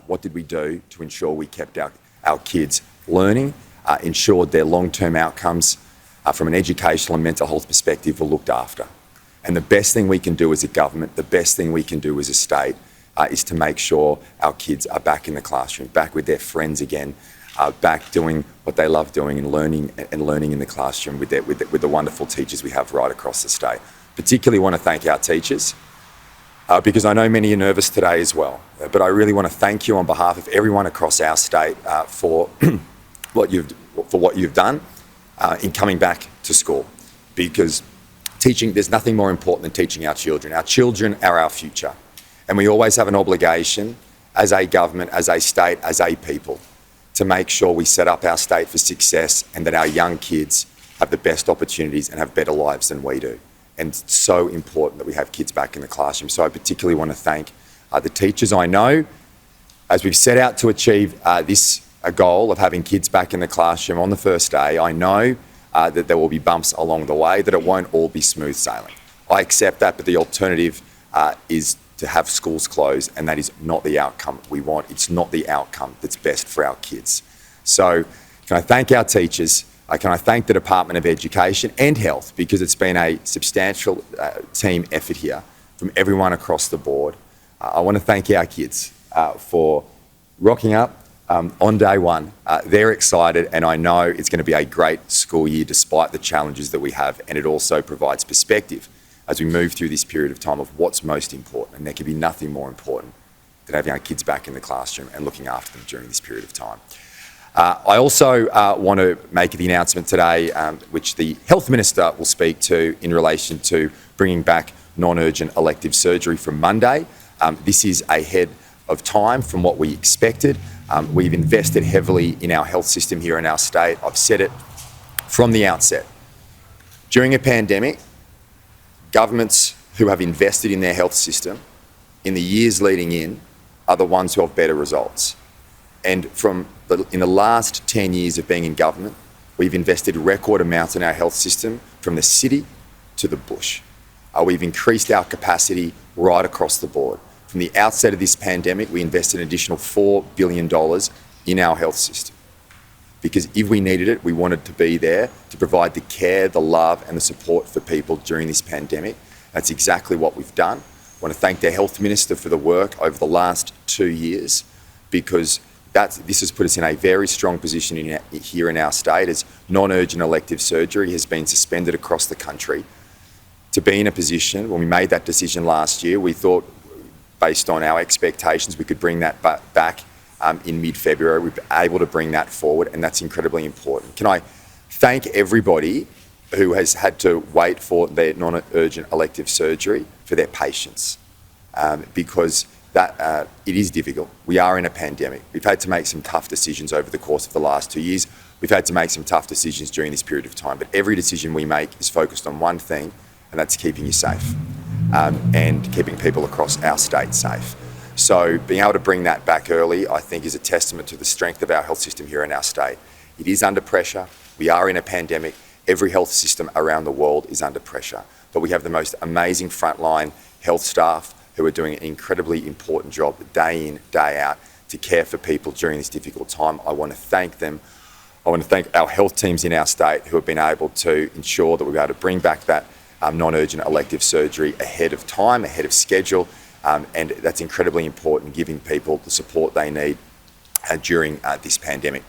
What did we do to ensure we kept our kids learning, ensured their long-term outcomes from an educational and mental health perspective were looked after. And the best thing we can do as a government, the best thing we can do as a state is to make sure our kids are back in the classroom, back with their friends again, back doing what they love doing and learning in the classroom with the wonderful teachers we have right across the state. Particularly want to thank our teachers because I know many are nervous today as well. But I really want to thank you on behalf of everyone across our state for what you've done in coming back to school, because teaching, there's nothing more important than teaching our children. Our children are our future, and we always have an obligation as a government, as a state, as a people, to make sure we set up our state for success and that our young kids have the best opportunities and have better lives than we do. And it's so important that we have kids back in the classroom. So I particularly want to thank the teachers. I know, as we've set out to achieve this goal of having kids back in the classroom on the first day, I know that there will be bumps along the way, that it won't all be smooth sailing. I accept that, but the alternative is to have schools closed, and that is not the outcome we want. It's not the outcome that's best for our kids. So can I thank our teachers? Can I thank the Department of Education and Health, because it's been a substantial team effort here from everyone across the board. I want to thank our kids for rocking up on day one. They're excited, and I know it's going to be a great school year despite the challenges that we have, and it also provides perspective as we move through this period of time of what's most important, and there can be nothing more important than having our kids back in the classroom and looking after them during this period of time. I also want to make the announcement today, which the Health Minister will speak to in relation to bringing back non-urgent elective surgery from Monday. This is ahead of time from what we expected. We've invested heavily in our health system here in our state. I've said it from the outset. During a pandemic, governments who have invested in their health system in the years leading in are the ones who have better results. And in the last 10 years of being in government, we've invested record amounts in our health system from the city to the bush. We've increased our capacity right across the board. From the outset of this pandemic, we invested an additional $4 billion in our health system, because if we needed it, we wanted to be there to provide the care, the love and the support for people during this pandemic. That's exactly what we've done. I want to thank the Health Minister for the work over the last 2 years, because this has put us in a very strong position here in our state, as non-urgent elective surgery has been suspended across the country. To be in a position, when we made that decision last year, we thought, based on our expectations, we could bring that back in mid-February. We've been able to bring that forward, and that's incredibly important. Can I thank everybody who has had to wait for their non-urgent elective surgery for their patience, because it is difficult. We are in a pandemic. We've had to make some tough decisions over the course of the last 2 years. We've had to make some tough decisions during this period of time, but every decision we make is focused on one thing, and that's keeping you safe and keeping people across our state safe. So being able to bring that back early, I think, is a testament to the strength of our health system here in our state. It is under pressure. We are in a pandemic. Every health system around the world is under pressure, but we have the most amazing frontline health staff who are doing an incredibly important job day in, day out to care for people during this difficult time. I want to thank them. I want to thank our health teams in our state who have been able to ensure that we're able to bring back that non-urgent elective surgery ahead of time, ahead of schedule, and that's incredibly important, giving people the support they need during this pandemic.